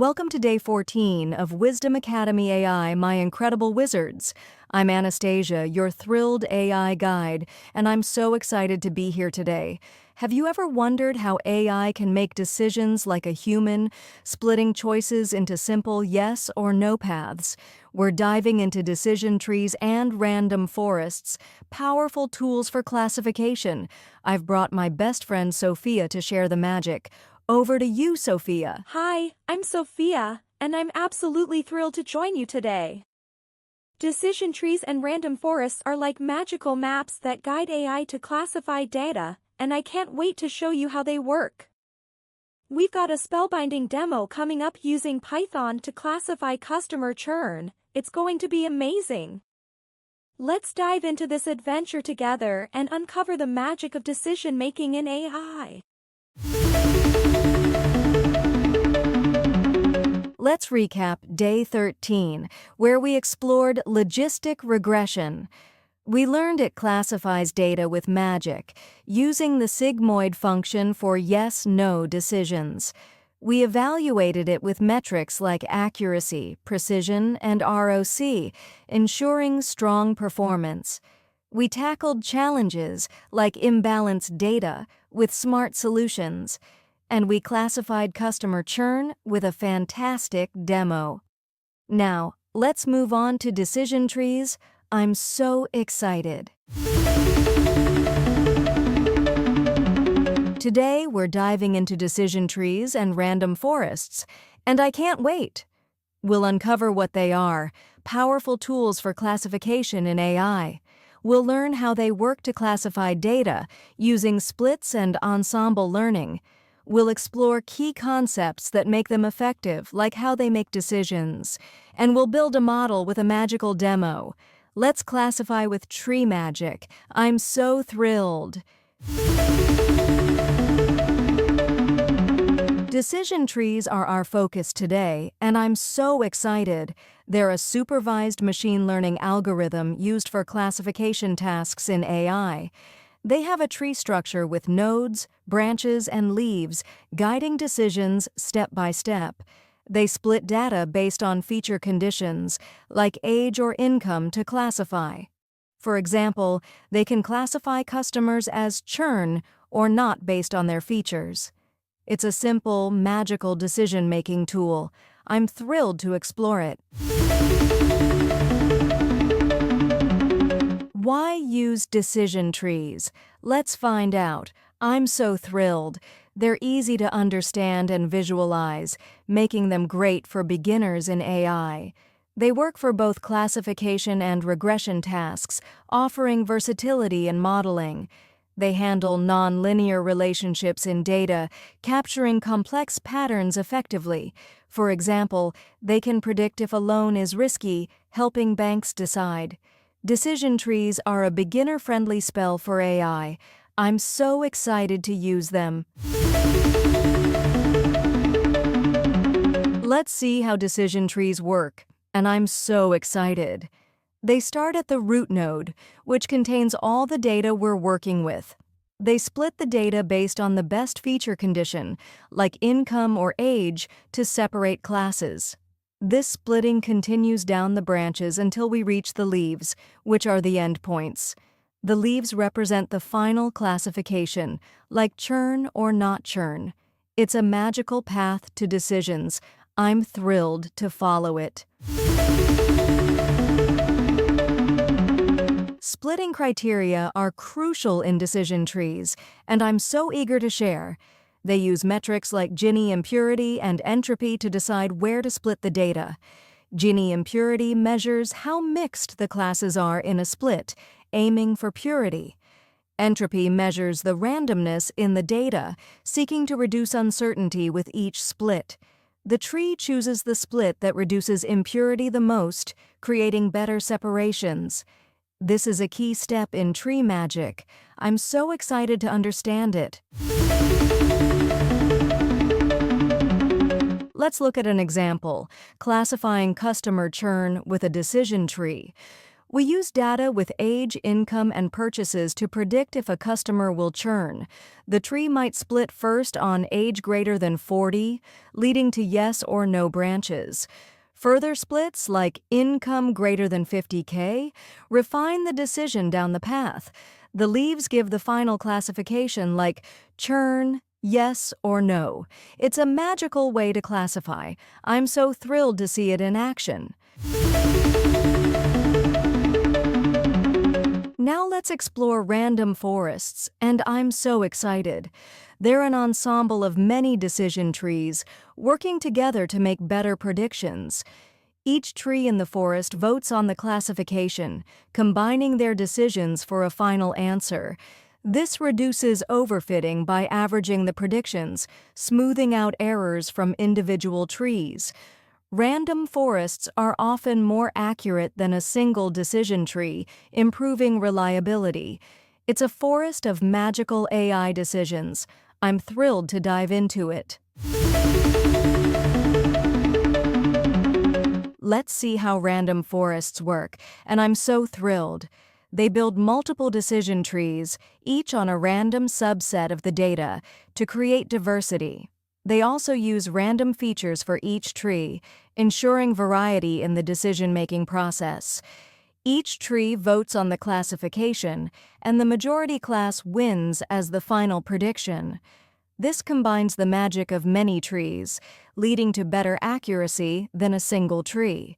Welcome to day 14 of Wisdom Academy AI, My Incredible Wizards. I'm Anastasia, your thrilled AI guide, and I'm so excited to be here today. Have you ever wondered how AI can make decisions like a human, splitting choices into simple yes or no paths? We're diving into decision trees and random forests, powerful tools for classification. I've brought my best friend Sophia to share the magic. Over to you, Sophia. Hi, I'm Sophia, and I'm absolutely thrilled to join you today. Decision trees and random forests are like magical maps that guide AI to classify data, and I can't wait to show you how they work. We've got a spellbinding demo coming up using Python to classify customer churn. It's going to be amazing. Let's dive into this adventure together and uncover the magic of decision-making in AI. Let's recap day 13, where we explored logistic regression. We learned it classifies data with magic, using the sigmoid function for yes-no decisions. We evaluated it with metrics like accuracy, precision, and ROC, ensuring strong performance. We tackled challenges like imbalanced data with smart solutions. And we classified customer churn with a fantastic demo. Now, let's move on to decision trees. I'm so excited. Today, we're diving into decision trees and random forests, and I can't wait. We'll uncover what they are, powerful tools for classification in AI. We'll learn how they work to classify data using splits and ensemble learning. We'll explore key concepts that make them effective, like how they make decisions. And we'll build a model with a magical demo. Let's classify with tree magic. I'm so thrilled. Decision trees are our focus today, and I'm so excited. They're a supervised machine learning algorithm used for classification tasks in AI. They have a tree structure with nodes, branches, and leaves, guiding decisions step by step. They split data based on feature conditions, like age or income, to classify. For example, they can classify customers as churn or not based on their features. It's a simple, magical decision-making tool. I'm thrilled to explore it. Why use decision trees? Let's find out. I'm so thrilled. They're easy to understand and visualize, making them great for beginners in AI. They work for both classification and regression tasks, offering versatility in modeling. They handle non-linear relationships in data, capturing complex patterns effectively. For example, they can predict if a loan is risky, helping banks decide. Decision trees are a beginner-friendly spell for AI. I'm so excited to use them. Let's see how decision trees work, and I'm so excited. They start at the root node, which contains all the data we're working with. They split the data based on the best feature condition, like income or age, to separate classes. This splitting continues down the branches until we reach the leaves, which are the endpoints. The leaves represent the final classification, like churn or not churn. It's a magical path to decisions. I'm thrilled to follow it. Splitting criteria are crucial in decision trees, and I'm so eager to share. They use metrics like Gini impurity and entropy to decide where to split the data. Gini impurity measures how mixed the classes are in a split, aiming for purity. Entropy measures the randomness in the data, seeking to reduce uncertainty with each split. The tree chooses the split that reduces impurity the most, creating better separations. This is a key step in tree magic. I'm so excited to understand it. Let's look at an example, classifying customer churn with a decision tree. We use data with age, income, and purchases to predict if a customer will churn. The tree might split first on age greater than 40, leading to yes or no branches. Further splits, like income greater than 50K, refine the decision down the path. The leaves give the final classification like churn, yes or no. It's a magical way to classify. I'm so thrilled to see it in action. Now let's explore random forests, and I'm so excited. They're an ensemble of many decision trees, working together to make better predictions. Each tree in the forest votes on the classification, combining their decisions for a final answer. This reduces overfitting by averaging the predictions, smoothing out errors from individual trees. Random forests are often more accurate than a single decision tree, improving reliability. It's a forest of magical AI decisions. I'm thrilled to dive into it. Let's see how random forests work, and I'm so thrilled. They build multiple decision trees, each on a random subset of the data, to create diversity. They also use random features for each tree, ensuring variety in the decision-making process. Each tree votes on the classification, and the majority class wins as the final prediction. This combines the magic of many trees, leading to better accuracy than a single tree.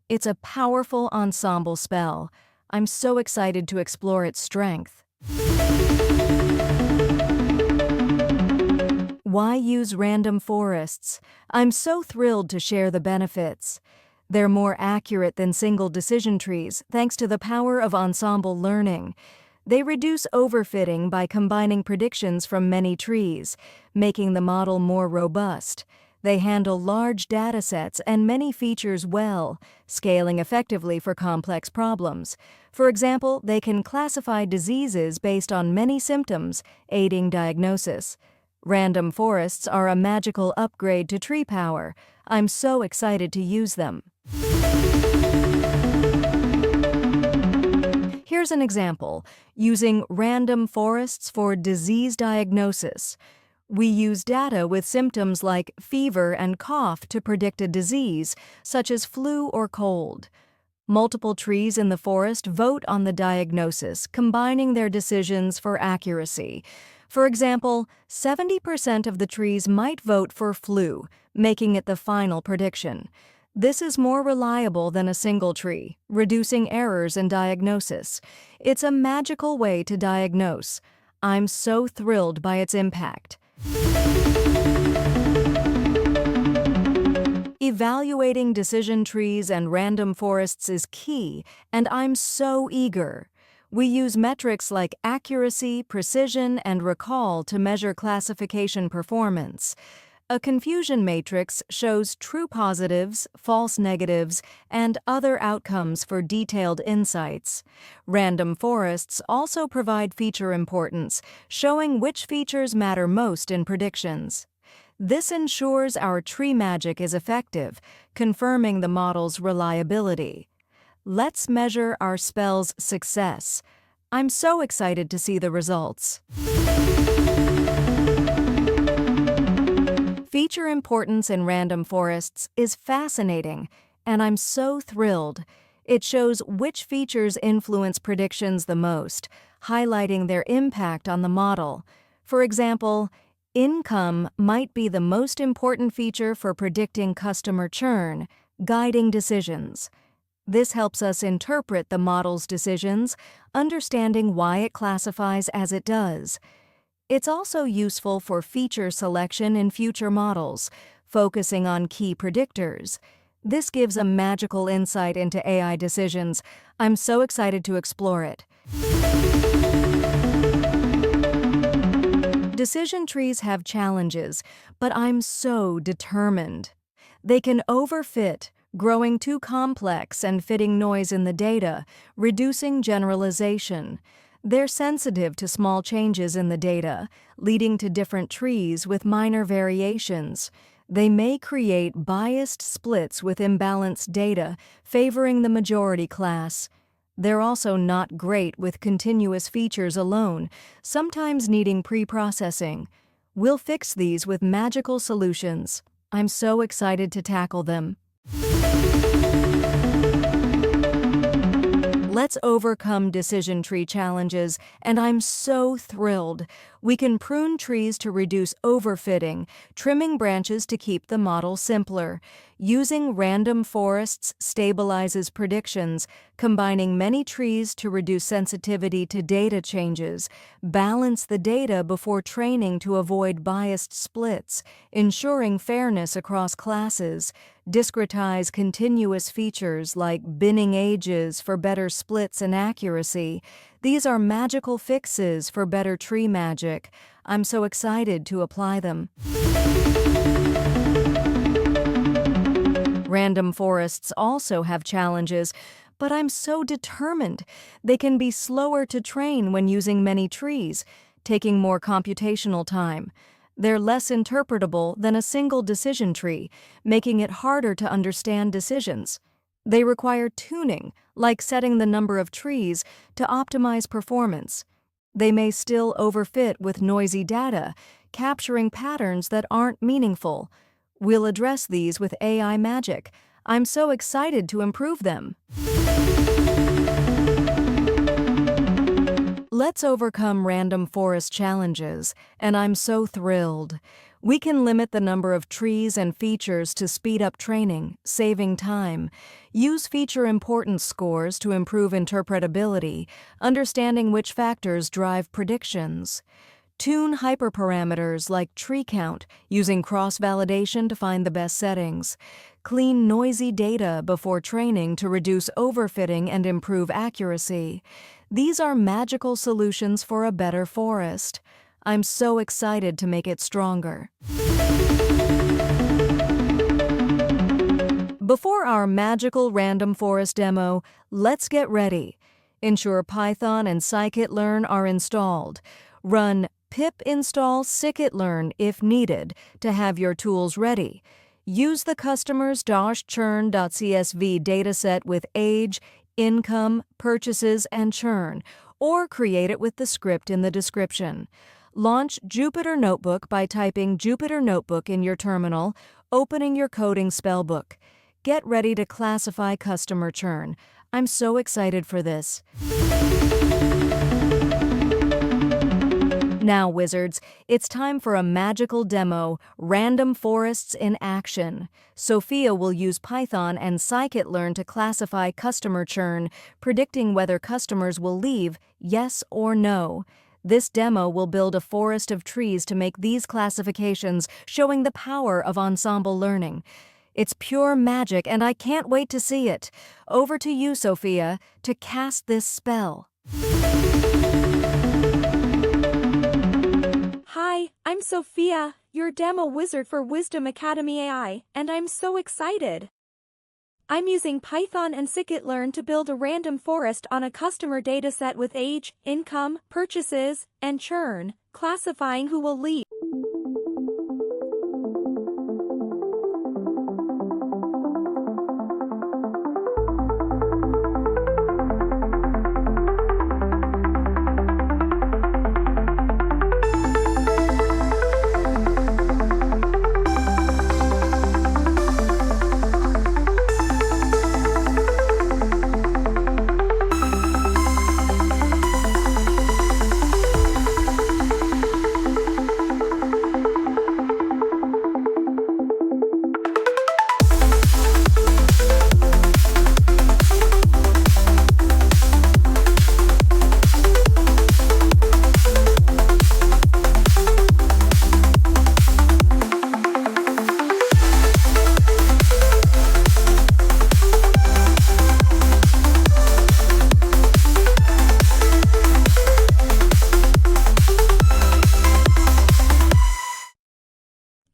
It's a powerful ensemble spell. I'm so excited to explore its strength. Why use random forests? I'm so thrilled to share the benefits. They're more accurate than single decision trees thanks to the power of ensemble learning. They reduce overfitting by combining predictions from many trees, making the model more robust. They handle large datasets and many features well, scaling effectively for complex problems. For example, they can classify diseases based on many symptoms, aiding diagnosis. Random forests are a magical upgrade to tree power. I'm so excited to use them. Here's an example, using random forests for disease diagnosis. We use data with symptoms like fever and cough to predict a disease, such as flu or cold. Multiple trees in the forest vote on the diagnosis, combining their decisions for accuracy. For example, 70% of the trees might vote for flu, making it the final prediction. This is more reliable than a single tree, reducing errors in diagnosis. It's a magical way to diagnose. I'm so thrilled by its impact. Evaluating decision trees and random forests is key, and I'm so eager. We use metrics like accuracy, precision, and recall to measure classification performance. A confusion matrix shows true positives, false negatives, and other outcomes for detailed insights. Random forests also provide feature importance, showing which features matter most in predictions. This ensures our tree magic is effective, confirming the model's reliability. Let's measure our spell's success. I'm so excited to see the results. Feature importance in random forests is fascinating, and I'm so thrilled. It shows which features influence predictions the most, highlighting their impact on the model. For example, income might be the most important feature for predicting customer churn, guiding decisions. This helps us interpret the model's decisions, understanding why it classifies as it does. It's also useful for feature selection in future models, focusing on key predictors. This gives a magical insight into AI decisions. I'm so excited to explore it. Decision trees have challenges, but I'm so determined. They can overfit, growing too complex and fitting noise in the data, reducing generalization. They're sensitive to small changes in the data, leading to different trees with minor variations. They may create biased splits with imbalanced data, favoring the majority class. They're also not great with continuous features alone, sometimes needing pre-processing. We'll fix these with magical solutions. I'm so excited to tackle them. Let's overcome decision tree challenges, and I'm so thrilled. We can prune trees to reduce overfitting, trimming branches to keep the model simpler. Using random forests stabilizes predictions, combining many trees to reduce sensitivity to data changes, balance the data before training to avoid biased splits, ensuring fairness across classes, discretize continuous features like binning ages for better splits and accuracy. These are magical fixes for better tree magic. I'm so excited to apply them. Random forests also have challenges, but I'm so determined. They can be slower to train when using many trees, taking more computational time. They're less interpretable than a single decision tree, making it harder to understand decisions. They require tuning, like setting the number of trees, to optimize performance. They may still overfit with noisy data, capturing patterns that aren't meaningful. We'll address these with AI magic. I'm so excited to improve them. Let's overcome random forest challenges, and I'm so thrilled. We can limit the number of trees and features to speed up training, saving time. Use feature importance scores to improve interpretability, understanding which factors drive predictions. Tune hyperparameters like tree count, using cross-validation to find the best settings. Clean noisy data before training to reduce overfitting and improve accuracy. These are magical solutions for a better forest. I'm so excited to make it stronger. Before our magical random forest demo, let's get ready. Ensure Python and Scikit-learn are installed. Run pip install Scikit-learn if needed to have your tools ready. Use the customer's churn.csv dataset with age, income, purchases, and churn, or create it with the script in the description. Launch Jupyter Notebook by typing Jupyter Notebook in your terminal, opening your coding spellbook. Get ready to classify customer churn. I'm so excited for this. Now, wizards, it's time for a magical demo, Random Forests in Action. Sophia will use Python and Scikit-learn to classify customer churn, predicting whether customers will leave, yes or no. This demo will build a forest of trees to make these classifications, showing the power of ensemble learning. It's pure magic, and I can't wait to see it. Over to you, Sophia, to cast this spell. Hi, I'm Sophia, your demo wizard for Wisdom Academy AI, and I'm so excited. I'm using Python and Scikit-learn to build a random forest on a customer dataset with age, income, purchases, and churn, classifying who will leave.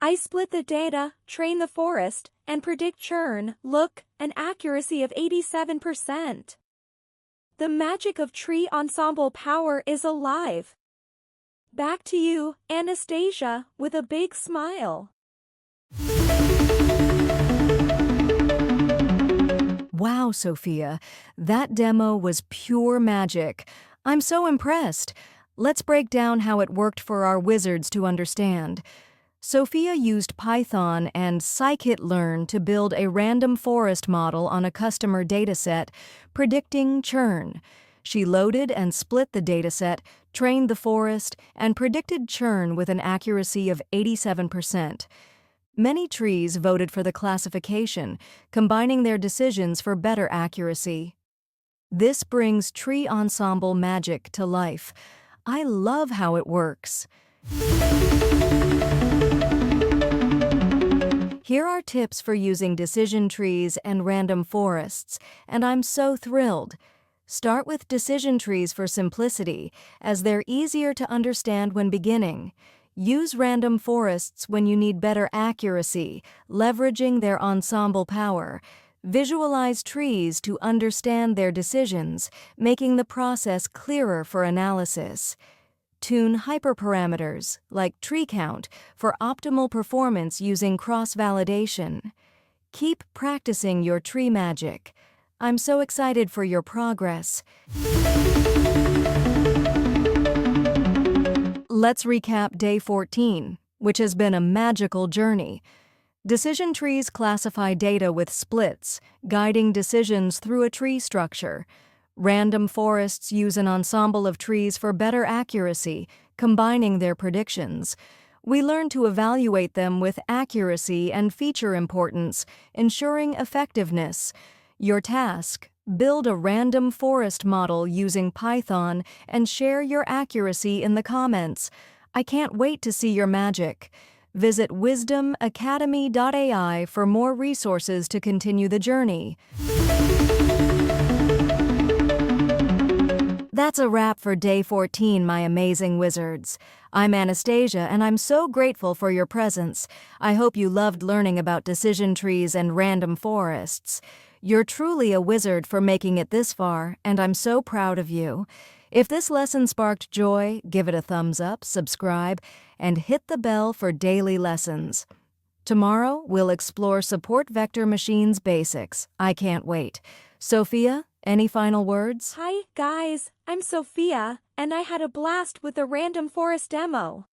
I split the data, train the forest, and predict churn, look, an accuracy of 87%. The magic of tree ensemble power is alive. Back to you, Anastasia, with a big smile. Wow, Sophia, that demo was pure magic. I'm so impressed. Let's break down how it worked for our wizards to understand. Sophia used Python and Scikit-learn to build a random forest model on a customer dataset, predicting churn. She loaded and split the dataset, trained the forest, and predicted churn with an accuracy of 87%. Many trees voted for the classification, combining their decisions for better accuracy. This brings tree ensemble magic to life. I love how it works. Here are tips for using decision trees and random forests, and I'm so thrilled. Start with decision trees for simplicity, as they're easier to understand when beginning. Use random forests when you need better accuracy, leveraging their ensemble power. Visualize trees to understand their decisions, making the process clearer for analysis. Tune hyperparameters, like tree count, for optimal performance using cross-validation. Keep practicing your tree magic. I'm so excited for your progress. Let's recap day 14, which has been a magical journey. Decision trees classify data with splits, guiding decisions through a tree structure. Random forests use an ensemble of trees for better accuracy, combining their predictions. We learn to evaluate them with accuracy and feature importance, ensuring effectiveness. Your task: build a random forest model using Python and share your accuracy in the comments. I can't wait to see your magic. Visit wisdomacademy.ai for more resources to continue the journey. That's a wrap for day 14, my amazing wizards. I'm Anastasia, and I'm so grateful for your presence. I hope you loved learning about decision trees and random forests. You're truly a wizard for making it this far, and I'm so proud of you. If this lesson sparked joy, give it a thumbs up, subscribe, and hit the bell for daily lessons. Tomorrow, we'll explore support vector machines basics. I can't wait. Sophia, any final words? Hi, guys, I'm Sophia, and I had a blast with the random forest demo.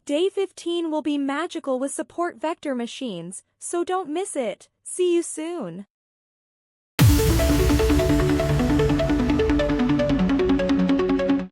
Day 15 will be magical with support vector machines, so don't miss it. See you soon.